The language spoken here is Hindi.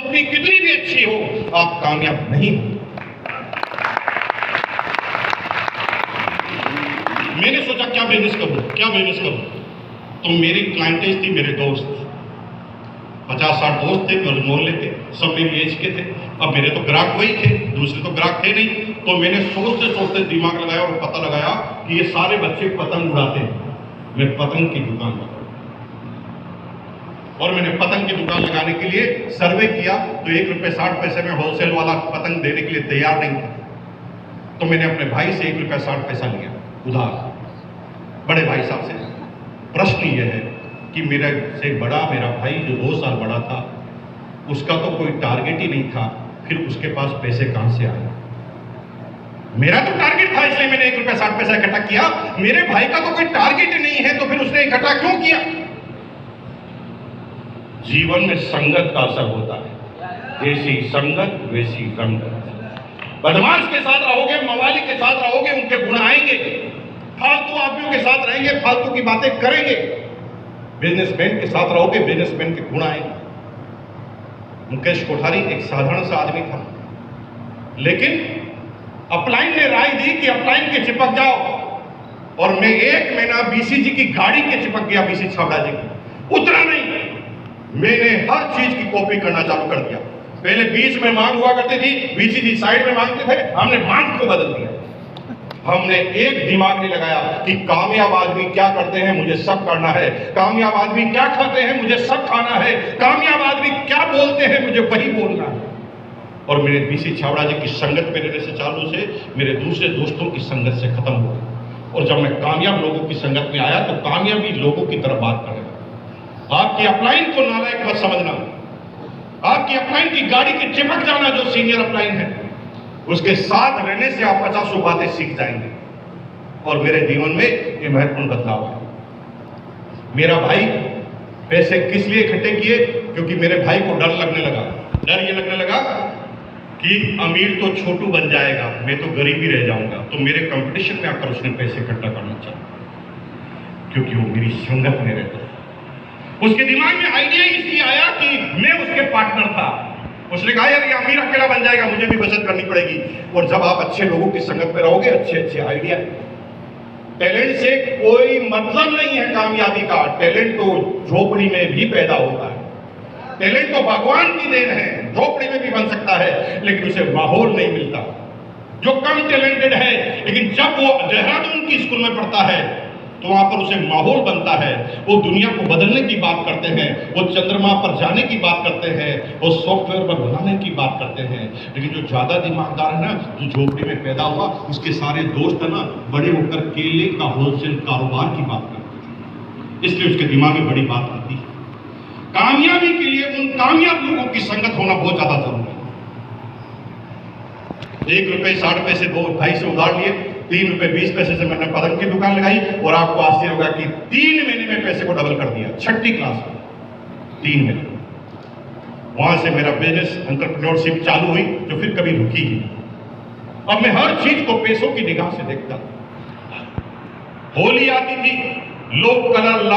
फिलोसफी कितनी भी अच्छी हो, आप कामयाब नहीं हो। मैंने सोचा क्या बिजनेस करूं। तो मेरी क्लाइंटेज थी मेरे दोस्त, 50-60 दोस्त थे, मोहल्ले थे, सब मेरी एज के थे। अब मेरे तो ग्राहक वही थे, दूसरे तो ग्राहक थे नहीं। तो मैंने सोचते सोचते दिमाग लगाया और पता लगाया कि ये सारे बच्चे पतंग उड़ाते हैं, मैं पतंग की दुकान लगाऊं। और मैंने पतंग की दुकान लगाने के लिए सर्वे किया तो ₹1.60 में होलसेल वाला पतंग देने के लिए तैयार नहीं था। तो मैंने अपने भाई से ₹1.60 लिया उधार, बड़े भाई साहब से। प्रश्न यह है कि मेरा से बड़ा मेरा भाई जो 2 साल बड़ा था, उसका तो कोई टारगेट ही नहीं था, फिर उसके पास पैसे कहां से आए? मेरा तो टारगेट था, इसलिए मैंने ₹1.60 इकट्ठा किया। मेरे भाई का तो कोई टारगेट ही नहीं है, तो फिर उसने इकट्ठा क्यों किया? जीवन में संगत का असर होता है, जैसी संगत वैसी रंगत। बदमाश के साथ रहोगे, मवाली के साथ रहोगे, उनके गुण आएंगे। फालतू आदमियों के साथ रहेंगे, फालतू की बातें करेंगे। बिजनेसमैन के साथ रहोगे, बिजनेसमैन के गुण आएंगे। मुकेश कोठारी एक साधारण सा आदमी था, लेकिन अपलाइन ने राय दी कि अपलाइन के चिपक जाओ, और मैं 1 महीना बीसीजी की गाड़ी के चिपक गया, बीसी छाबड़ा जी की। उतरा नहीं, मैंने हर चीज की कॉपी करना चालू कर दिया। पहले बीच में मांग हुआ करती थी, बीसीजी साइड में मांगते थे, हमने मांग को बदल दिया। हमने एक दिमाग नहीं लगाया कि कामयाब आदमी क्या करते हैं, मुझे सब करना है। कामयाब आदमी क्या खाते हैं, मुझे सब खाना है। कामयाब आदमी क्या बोलते हैं, मुझे वही बोलना है। और मेरे बीसी छाबड़ा जी की संगत में रहने से चालू से मेरे दूसरे दोस्तों की संगत से खत्म हो गई। और जब मैं कामयाब लोगों की संगत में आया तो कामयाबी लोगों की तरफ बात करने लगा। आपकी अपलाइन को नालायक मत समझना, आपकी अपलाइन की गाड़ी के चिपक जाना जो सीनियर अपलाइन है, उसके साथ रहने से आप 50 बातें सीख जाएंगे। और मेरे जीवन में ये महत्वपूर्ण बदलाव है। मेरा भाई पैसे किस लिए इकट्ठे किए? क्योंकि मेरे भाई को डर लगने लगा। डर ये लगने लगा कि अमीर तो छोटू बन जाएगा, मैं तो गरीब ही रह जाऊंगा। तो मेरे कंपटीशन में आकर उसने पैसे इकट्ठा करना चाहा, क्योंकि वो मेरी संगत में रहता। उसके दिमाग में आइडिया इसलिए आया कि मैं उसके पार्टनर था। उसने कहा यार ये अमीर अकेला बन जाएगा, मुझे भी बचत करनी पड़ेगी। और जब आप अच्छे लोगों की संगत में रहोगे, अच्छे अच्छे आइडिया। टैलेंट से कोई मतलब नहीं है कामयाबी का। टैलेंट तो झोपड़ी में भी पैदा होता है, टैलेंट तो भगवान की देन है, झोपड़ी में भी बन सकता है, लेकिन उसे माहौल नहीं मिलता। जो कम टैलेंटेड है, लेकिन जब वो देहरादून की स्कूल में पढ़ता है तो वहां पर उसे माहौल बनता है। वो दुनिया को बदलने की बात करते हैं, वो चंद्रमा पर जाने की बात करते हैं, वो सॉफ्टवेयर पर बनाने की बात करते हैं। लेकिन जो ज्यादा दिमागदार है ना, जो झोपड़ी में पैदा हुआ, उसके सारे दोस्त है ना, बड़े होकर केले का होलसेल कारोबार की बात करते हैं। इसलिए उसके दिमाग में बड़ी बात आती है। कामयाबी के लिए उन कामयाब लोगों की संगत होना बहुत ज्यादा जरूरी है। ₹1.60 दो भाई से उधार लिए, ₹3.20 से मैंने पतंग की दुकान लगाई। और आपको आश्चर्य होगा कि 3 महीने में पैसे को डबल कर दिया। 6ठी क्लास में 3 महीने। वहां से मेरा बिजनेस एंटरप्रेन्योरशिप चालू हुई, जो फिर कभी रुकी ही नहीं। अब मैं हर चीज को पैसों की निगाह से देखता। होली आती थी, लोग कलर